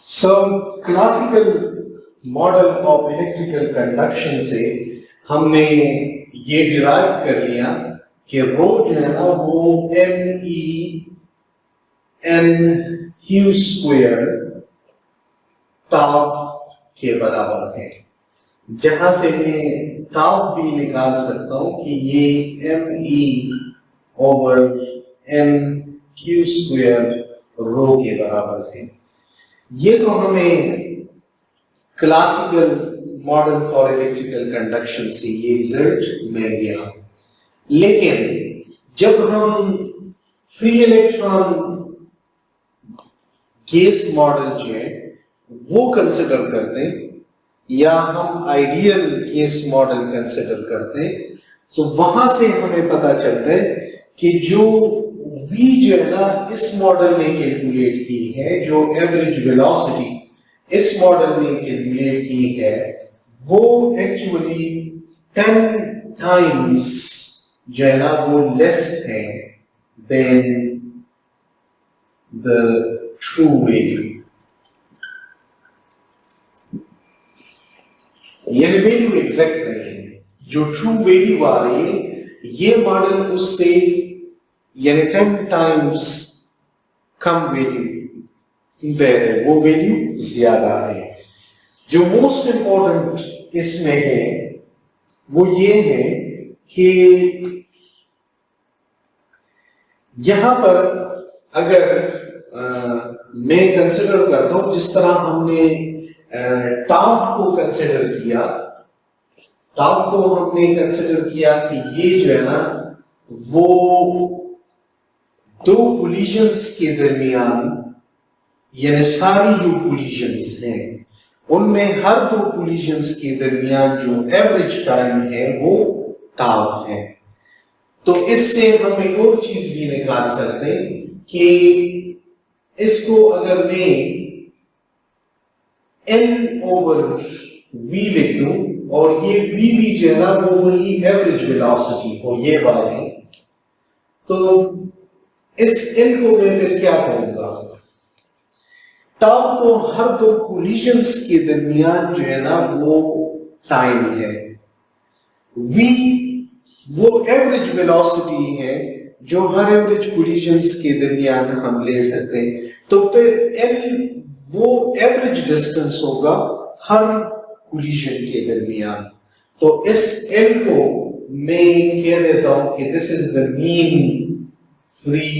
So classical model of electrical conduction से हमने ये डिराइव कर लिया कि रो जो है ना वो MEN/Q² टाउ के बराबर है, जहां से मैं टाउ भी निकाल सकता हूं कि ये ME/NQ² रो के बराबर है। ये तो हमें classical model for electrical conduction से ये रिजल्ट मिल गया। लेकिन जब हम फ्री इलेक्ट्रॉन केस मॉडल जो है वो कंसिडर करते हैं या हम आइडियल केस मॉडल कंसिडर करते हैं, तो वहां से हमें पता चलता है कि जो v जो है ना इस मॉडल ने कैलकुलेट की है, जो एवरेज वेलोसिटी इस मॉडल ने कैलकुलेट की है, वो एक्चुअली 10 टाइम्स जो है ना वो लेस है देन द ट्रू वैल्यू। ये वैल्यू एग्जैक्ट नहीं है, जो ट्रू वैल्यू आ रही है ये मॉडल उससे यानी 10 टाइम्स कम वैल्यू वो वैल्यू ज्यादा है। जो मोस्ट इंपॉर्टेंट इसमें है वो ये है कि यहां पर अगर मैं कंसिडर करता हूं जिस तरह हमने टाउ को कंसिडर किया, टाउ को हमने कंसिडर किया कि ये जो है ना वो दो कोलिजन्स के दरमियान यानी सारी जो कोलिजन्स हैं उनमें हर दो कोलिजन्स के दरमियान जो एवरेज टाइम है वो टाउ है। तो इससे हम एक और चीज भी निकाल सकते हैं कि इसको अगर मैं N/V लिख दूं और ये V भी जो है ना वो वही एवरेज वेलोसिटी हो ये वाली, तो इस N को मैं फिर क्या करूंगा, टाउ तो हर दो कोलिजन्स के दरमियान जो है ना वो टाइम है, V वो एवरेज वेलोसिटी है जो हर एवरेज कोलिजन्स के दरमियान हम ले सकते हैं। तो फिर L वो एवरेज डिस्टेंस होगा हर कोलिजन के दरमियान। तो इस L को मैं कह देता हूं कि this is the mean free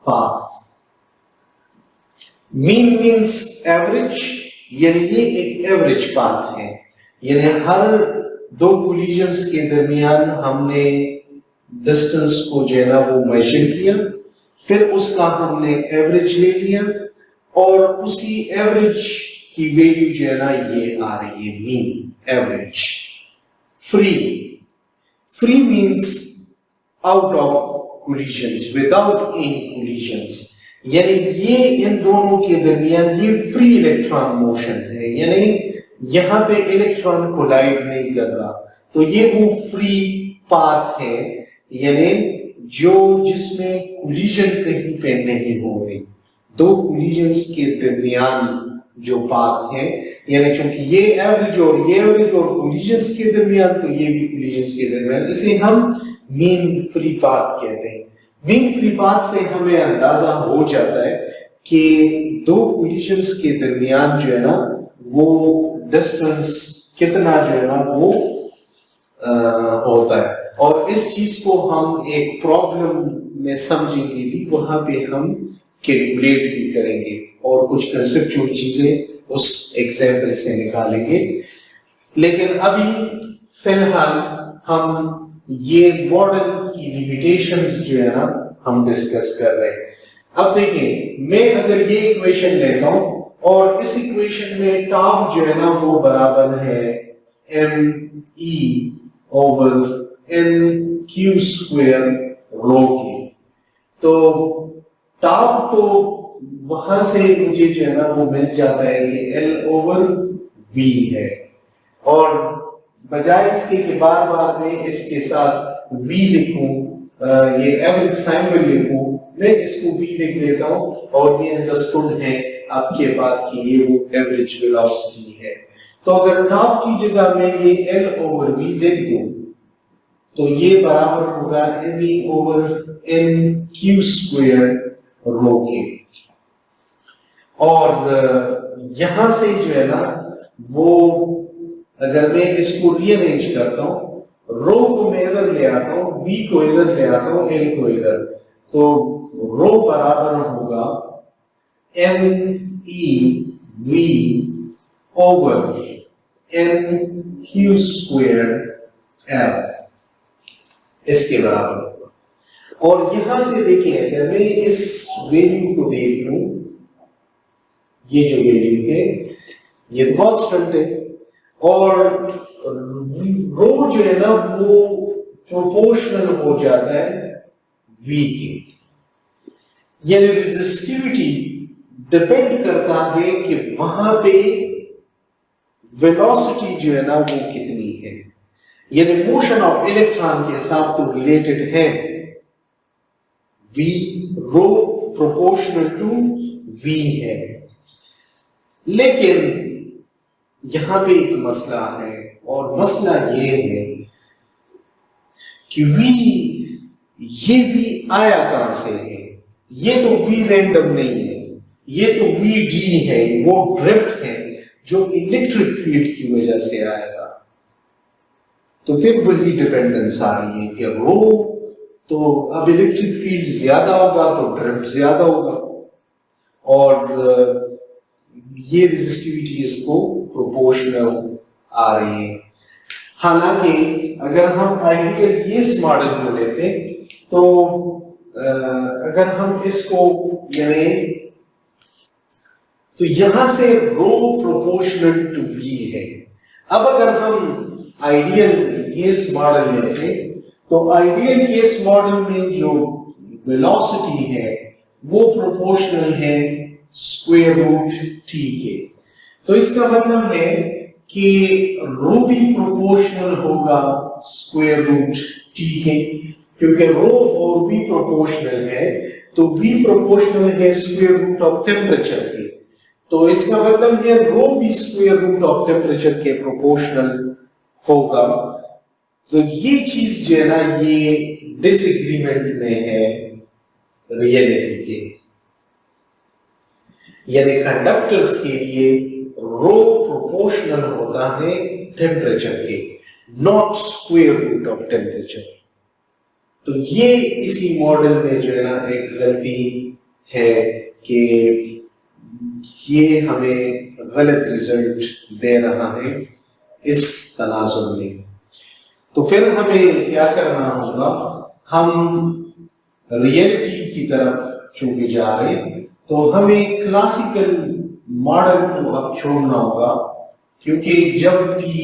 path. Mean means average, यानी ये एक एवरेज पाथ है, यानी हर दो कोलिजन्स के दरमियान हमने डिस्टेंस को जो है ना वो मेजर किया, फिर उसका हमने एवरेज ले लिया और उसी एवरेज की वैल्यू जो है ना ये आ रही है mean average. Free means out of collisions, without any collisions, यानी ये इन दोनों के दरमियान ये फ्री इलेक्ट्रॉन मोशन है, यानी यहां पे इलेक्ट्रॉन कोलाइड नहीं कर रहा, तो ये वो फ्री पाथ है, यानी जो जिसमें कोलिजन कहीं पे नहीं हो रही, दो कोलिजन्स के दरमियान जो पाथ है, यानी चूंकि ये एवरेज और कोलिजन्स के दरमियान, तो ये भी कोलिजन्स के दरमियान, इसे हम मीन फ्री पाथ कहते हैं। मीन फ्री पाथ से हमें अंदाजा हो जाता है कि दो कोलिजन्स के दरमियान जो है ना वो डिस्टेंस कितना जो है ना वो होता है, और इस चीज को हम एक प्रॉब्लम में समझेंगे भी, वहां पे हम कैलकुलेट भी करेंगे और कुछ कंसेप्चुअल चीजें उस एग्जाम्पल से निकालेंगे। लेकिन अभी फिलहाल हम ये मॉडल की लिमिटेशंस जो है ना हम डिस्कस कर रहे हैं। अब देखिए, मैं अगर ये इक्वेशन लेता हूं और इस इक्वेशन में टाउ जो है ना वो बराबर है ME/NQ² रो के, तो टाउ तो वहां से मुझे जो है ना वो मिल जाता है कि L/V है, और बजाय इसके कि बार बार मैं इसके साथ V लिखूं, ये एवरेज साइन में लिखूं, मैं इसको V लिख देता हूं और ये अंडरस्टूड है आपके पास कि ये वो एवरेज वेलोसिटी है। तो अगर टाउ की जगह में ये एल ओवर वी लिख दूं तो ये बराबर होगा m e over n q square rho के। और यहां से जो है ना वो अगर मैं इसको रीअरेंज करता हूं, रो को मैं इधर ले आता हूं, वी को इधर ले आता हूं, एल को इधर, तो रो बराबर होगा m e v over n q square l, इसके बराबर होगा। और यहां से देखिए अगर मैं इस वैल्यू को देख लूं, ये जो वैल्यू है ये तो कांस्टेंट है, और रो जो है ना वो प्रोपोर्शनल हो जाता है वी के। यानी रेजिस्टिविटी डिपेंड करता है कि वहां पे वेलोसिटी जो है ना वो कितनी है, यानी मोशन ऑफ इलेक्ट्रॉन के साथ तो रिलेटेड है v, rho proportional to v है। लेकिन यहां पे एक मसला है, और मसला ये है कि ये वी आया कहां से है? ये तो वी रैंडम नहीं है, ये तो वी डी है, वो ड्रिफ्ट है जो इलेक्ट्रिक फील्ड की वजह से आएगा। तो फिर वही डिपेंडेंस आ रही है कि रो तो अब इलेक्ट्रिक फील्ड ज्यादा होगा तो ड्रिफ्ट ज्यादा होगा, और ये रेजिस्टिविटी इसको प्रोपोर्शनल आ रही है। हालांकि अगर हम आइडियल केस मॉडल को लेते तो अगर हम इसको यानी तो यहां से रो प्रोपोर्शनल टू वी है। अब अगर हम आइडियल केस मॉडल लेते तो आइडियल केस मॉडल में जो वेलोसिटी है वो प्रोपोर्शनल है स्क्वायर रूट टी के। तो इसका मतलब है कि रो भी प्रोपोर्शनल होगा स्क्वायर रूट टी के, क्योंकि रो और वी प्रोपोर्शनल है तो वी प्रोपोर्शनल है स्क्वायर रूट ऑफ टेम्परेचर के। तो इसका मतलब है रो भी स्क्वायर रूट ऑफ टेम्परेचर के प्रोपोर्शनल होगा। तो ये चीज जो है ना ये डिसएग्रीमेंट में है रियलिटी के, यानी कंडक्टर्स के लिए रो प्रोपोर्शनल होता है टेम्परेचर के, not square root of temperature. तो ये इसी मॉडल में जो है ना एक गलती है कि ये हमें गलत रिजल्ट दे रहा है इस तनाजुर में। तो फिर हमें क्या करना होगा, हम रियलिटी की तरफ चूंकि जा रहे हैं तो हमें क्लासिकल मॉडल को अब छोड़ना होगा, क्योंकि जब भी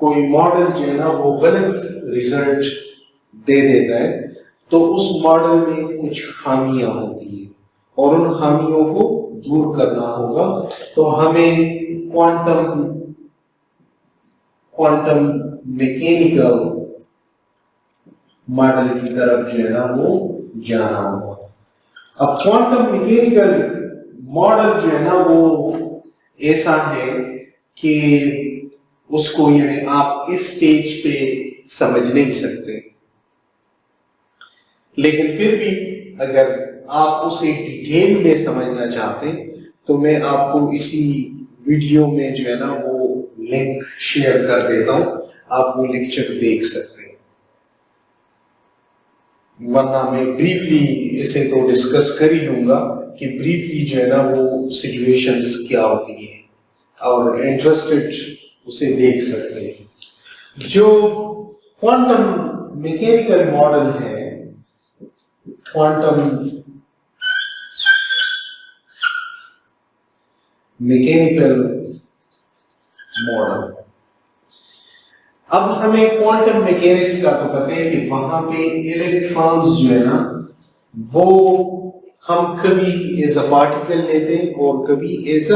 कोई मॉडल जो है ना वो गलत रिजल्ट दे देता है तो उस मॉडल में कुछ खामियां होती है और उन खामियों को दूर करना होगा। तो हमें क्वांटम मैकेनिकल मॉडल की तरफ जो है ना वो जाना होगा। अब क्वांटम मैकेनिकल मॉडल जो है ना वो ऐसा है कि उसको यानी आप इस स्टेज पे समझ नहीं सकते, लेकिन फिर भी अगर आप उसे डिटेल में समझना चाहते तो मैं आपको इसी वीडियो में जो है ना वो लिंक शेयर कर देता हूं, आप वो लेक्चर देख सकते हैं। वरना मैं ब्रीफली इसे तो डिस्कस कर ही लूंगा कि ब्रीफली जो है ना वो सिचुएशंस क्या होती है, और इंटरेस्टेड उसे देख सकते हैं। जो क्वांटम मैकेनिकल मॉडल है, क्वांटम मैकेनिकल मॉडल, अब हमें क्वांटम मैकेनिक्स का तो पता है कि वहां पे इलेक्ट्रॉन्स जो है ना वो हम कभी एज अ पार्टिकल लेते हैं और कभी एज अ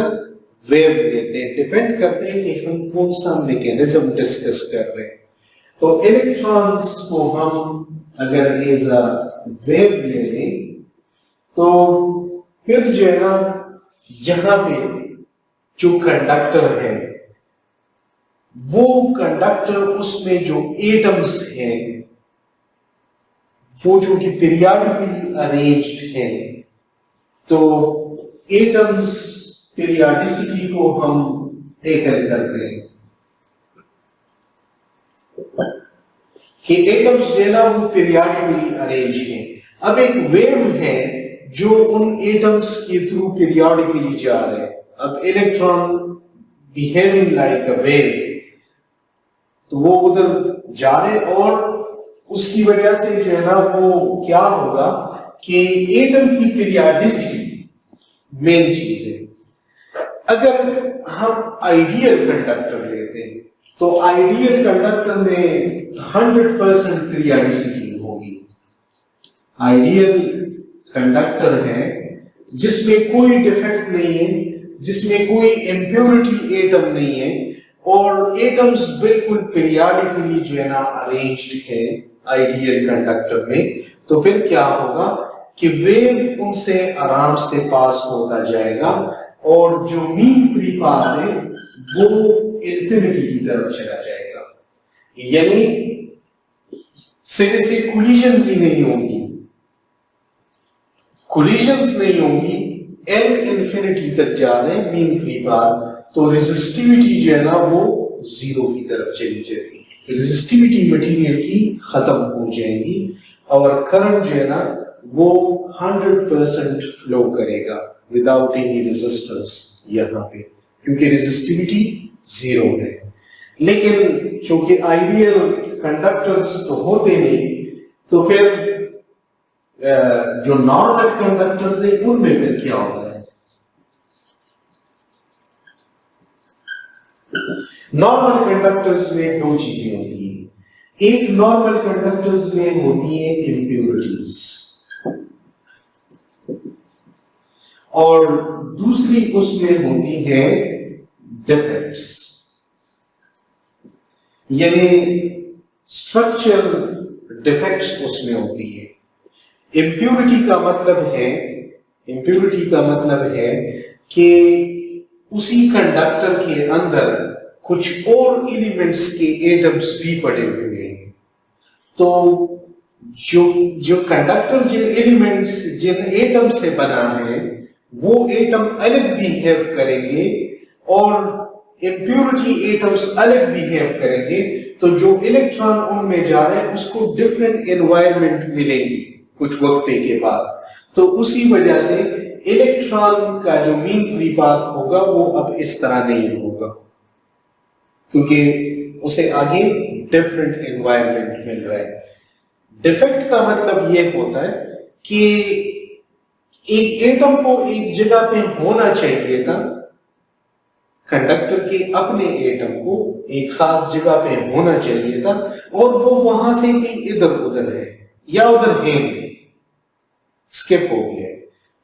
वेव लेते हैं, डिपेंड करते हैं कि हम कौन सा मैकेनिज्म डिस्कस कर रहे हैं। तो इलेक्ट्रॉन्स को हम अगर एज अ वेव ले लें तो फिर जो है ना यहां पे जो कंडक्टर है वो कंडक्टर, उसमें जो एटम्स हैं वो जो कि पीरियाडिकली अरेंज्ड हैं, तो एटम्स पीरियाडिसिटी को हम टेकन करते हैं कि एटम्स जो है ना वो पीरियाडिकली अरेंज हैं। अब एक वेव है जो उन एटम्स के थ्रू पीरियाडिकली जा रहे हैं। अब electron behaving like a wave, तो वो उधर जा रहे और उसकी वजह से जो है ना वो क्या होगा कि एटम की पीरियाडिसिटी मेन चीज है। अगर हम आइडियल कंडक्टर लेते हैं तो आइडियल कंडक्टर में 100% पीरियाडिसिटी होगी। आइडियल कंडक्टर है जिसमें कोई डिफेक्ट नहीं है, जिसमें कोई इम्प्योरिटी एटम नहीं है और एटम्स बिल्कुल पीरियाडिकली जो है ना अरेंज्ड है आइडियल कंडक्टर में। तो फिर क्या होगा कि वेव उनसे आराम से पास होता जाएगा और जो मीन फ्री पाथ है वो इंफिनिटी की तरफ चला जाएगा, यानी सिरे से कोलिजन्स ही नहीं होंगी, कोलिजन्स नहीं होंगी, एल इंफिनिटी तक जा रहे हैं मीन फ्री पाथ, तो रेजिस्टिविटी जो है ना वो जीरो की तरफ चली जाएगी, रेजिस्टिविटी मटेरियल की खत्म हो जाएगी और करंट जो है ना वो 100% फ्लो करेगा विदाउट एनी रेजिस्टेंस यहाँ पे, क्योंकि रेजिस्टिविटी जीरो है। लेकिन चूंकि आइडियल कंडक्टर्स तो होते नहीं, तो फिर जो नॉर्मल कंडक्टर्स है उनमें फिर क्या होता है? नॉर्मल कंडक्टर्स में दो चीजें होती हैं। एक नॉर्मल कंडक्टर्स में होती है इम्प्योरिटीज और दूसरी उसमें होती है डिफेक्ट्स, यानी स्ट्रक्चरल डिफेक्ट्स उसमें होती है। इम्प्योरिटी का मतलब है कि उसी कंडक्टर के अंदर कुछ और एलिमेंट्स के एटम्स भी पड़े हुए हैं, तो जो कंडक्टर जिन एलिमेंट्स जिन एटम से बना है वो एटम अलग बिहेव करेंगे और इम्प्योरिटी एटम्स अलग बिहेव करेंगे, तो जो इलेक्ट्रॉन उनमें जा रहे हैं उसको डिफरेंट एनवायरनमेंट मिलेंगी कुछ वक्त के बाद। तो उसी वजह से इलेक्ट्रॉन का जो मीन फ्री पाथ होगा वो अब इस तरह नहीं होगा, क्योंकि उसे आगे डिफरेंट एनवायरनमेंट मिल रहा है। डिफेक्ट का मतलब ये होता है कि एक एटम को एक जगह पे होना चाहिए था, कंडक्टर के अपने एटम को एक खास जगह पे होना चाहिए था और वो वहां से कहीं इधर उधर है या उधर है, स्किप हो गया,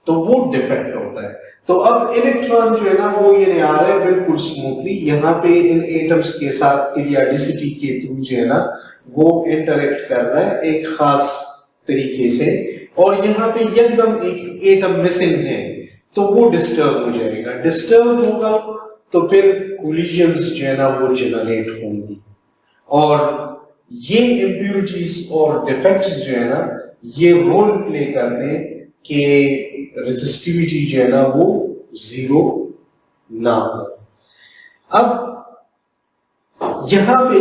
तो वो डिफेक्ट होता है। तो अब इलेक्ट्रॉन जो है ना वो ये आ रहा है बिल्कुल स्मूथली, यहाँ पे इन एटम्स के साथ पीरियाडिसिटी के थ्रू जो है ना वो इंटरेक्ट कर रहा है एक खास तरीके से, और यहाँ पे एकदम एक एटम मिसिंग है तो वो डिस्टर्ब हो जाएगा। डिस्टर्ब होगा तो फिर कोलिजन्स जो है ना वो जनरेट होंगी और ये इम्प्योरिटीज और डिफेक्ट्स जो है ना ये रोल प्ले करते हैं कि रेजिस्टिविटी जो है ना वो जीरो ना हो। अब यहां पे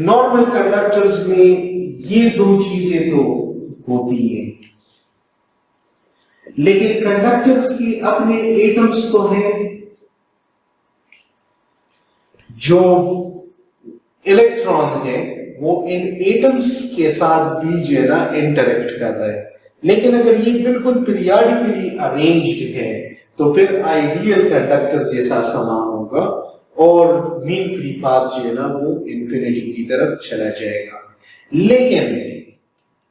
नॉर्मल कंडक्टर्स में ये दो चीजें तो होती हैं, लेकिन कंडक्टर्स की अपने एटम्स तो हैं। जो इलेक्ट्रॉन है वो इन एटम्स के साथ भी जो है ना इंटरेक्ट कर रहा है, लेकिन अगर ये बिल्कुल पीरियाडिकली अरेंज्ड है तो फिर आइडियल कंडक्टर जैसा समा होगा और मीन फ्री पाथ जो है ना वो इंफिनिटी की तरफ चला जाएगा। लेकिन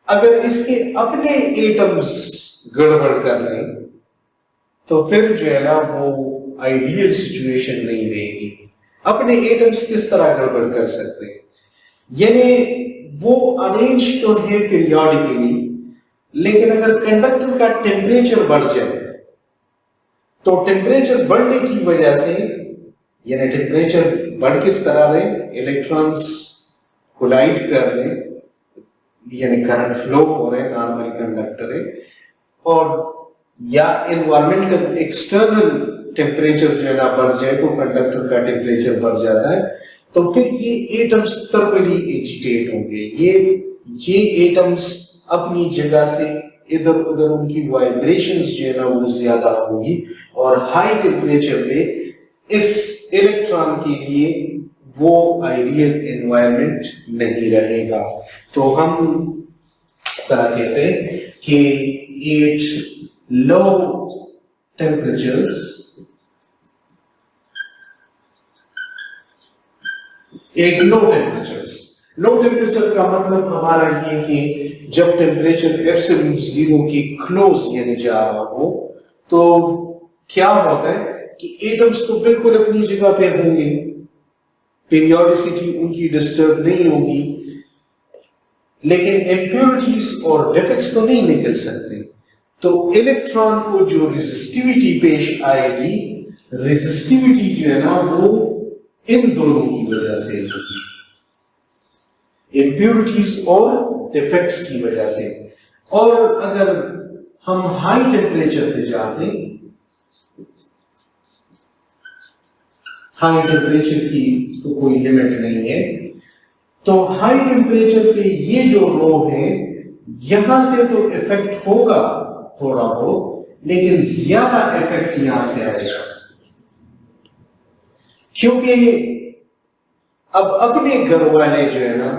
अगर इसके अपने एटम्स गड़बड़ कर लें तो फिर जो है ना वो आइडियल सिचुएशन नहीं रहेगी। अपने एटम्स किस तरह गड़बड़ कर सकते हैं? यानी वो अरेंज तो है पीरियोडिकली, लेकिन अगर कंडक्टर का टेम्परेचर बढ़ जाए तो टेम्परेचर बढ़ने की वजह से, यानी टेम्परेचर बढ़ किस तरह रहे, इलेक्ट्रॉन्स कोलाइड कर रहे, यानी करंट फ्लो हो रहे, नॉर्मल कंडक्टर है, और या एनवायरमेंट का एक्सटर्नल टेम्परेचर जो है ना बढ़ जाए तो कंडक्टर का टेम्परेचर बढ़ जाता है, तो फिर ये एटम्स थर्मली एजिटेट होंगे। ये एटम्स अपनी जगह से इधर उधर उनकी वाइब्रेशंस जो है ना वो ज्यादा होगी, और हाई टेम्परेचर पे इस इलेक्ट्रॉन के लिए वो आइडियल एनवायरनमेंट नहीं रहेगा। तो हम सर कहते हैं कि एट लो टेम्परेचर्स, एक लो टेम्परेचर का मतलब हमारा ये कि जब टेम्परेचर एब्सोल्यूट जीरो के क्लोज यानी जा रहा हो, तो क्या होता है कि एटम्स तो बिल्कुल अपनी जगह पे होंगे, पीरियोडिसिटी उनकी डिस्टर्ब नहीं होगी, लेकिन इम्प्योरिटीज और डिफेक्ट्स तो नहीं निकल सकते। तो इलेक्ट्रॉन को जो रेजिस्टिविटी पेश आएगी, रेजिस्टिविटी जो है ना वो इन दोनों की वजह से होगी, इम्प्योरिटीज और डिफेक्ट्स की वजह से। और अगर हम हाई टेम्परेचर पे जाते, हाई टेम्परेचर की तो कोई लिमिट नहीं है, तो हाई टेम्परेचर पे ये जो रो है, यहां से तो इफेक्ट होगा थोड़ा बहुत, लेकिन ज्यादा इफेक्ट यहां से आएगा, क्योंकि अब अपने घर वाले जो है ना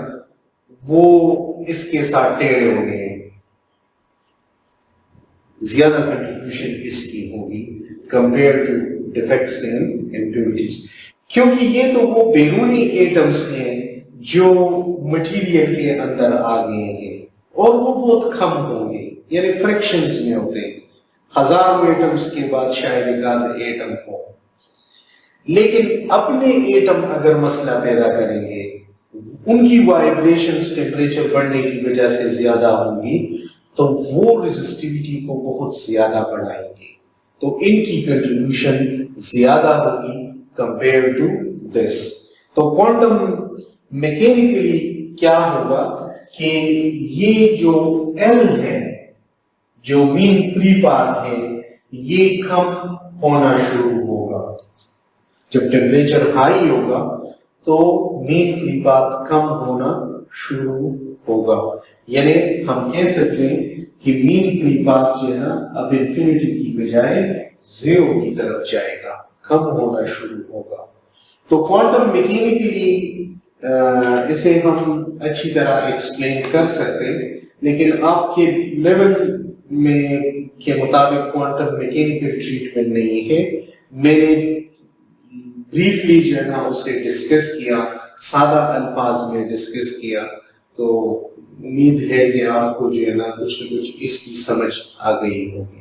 वो इसके साथ टेढ़े हो गए, ज्यादा कंट्रीब्यूशन इसकी होगी compare to defects and impurities, क्योंकि ये तो वो बैरूनी एटम्स हैं जो मटेरियल के अंदर आ गए हैं, और वो बहुत कम होंगे, यानी फ्रैक्शंस में होते हैं, हजारों एटम्स के बाद शायद एक आध एटम हो। लेकिन अपने एटम अगर मसला पैदा करेंगे, उनकी वाइब्रेशंस टेम्परेचर बढ़ने की वजह से ज्यादा होंगी, तो वो रेजिस्टिविटी को बहुत ज्यादा बढ़ाएंगे, तो इनकी कंट्रीब्यूशन ज्यादा होगी कंपेयर टू दिस। तो क्वांटम मैकेनिकली क्या होगा कि ये जो L है, जो मीन फ्री पाथ है, ये कम होना शुरू होगा। जब टेम्परेचर हाई होगा तो मीन फ्री पाथ कम होना शुरू होगा, यानी हम कह सकते हैं कि मीन फ्री पाथ जो है ना अब इंफिनिटी की बजाय जीरो की तरफ जाएगा, कम होना शुरू होगा। तो क्वांटम मैकेनिकली इसे हम अच्छी तरह एक्सप्लेन कर सकते हैं, लेकिन आपके लेवल में के मुताबिक क्वांटम मैकेनिकल ट्रीटमेंट नहीं है। मैंने ब्रीफली जो है ना उसे डिस्कस किया, सादा अल्फाज में डिस्कस किया, तो उम्मीद है कि आपको जो है ना कुछ न कुछ इसकी समझ आ गई होगी।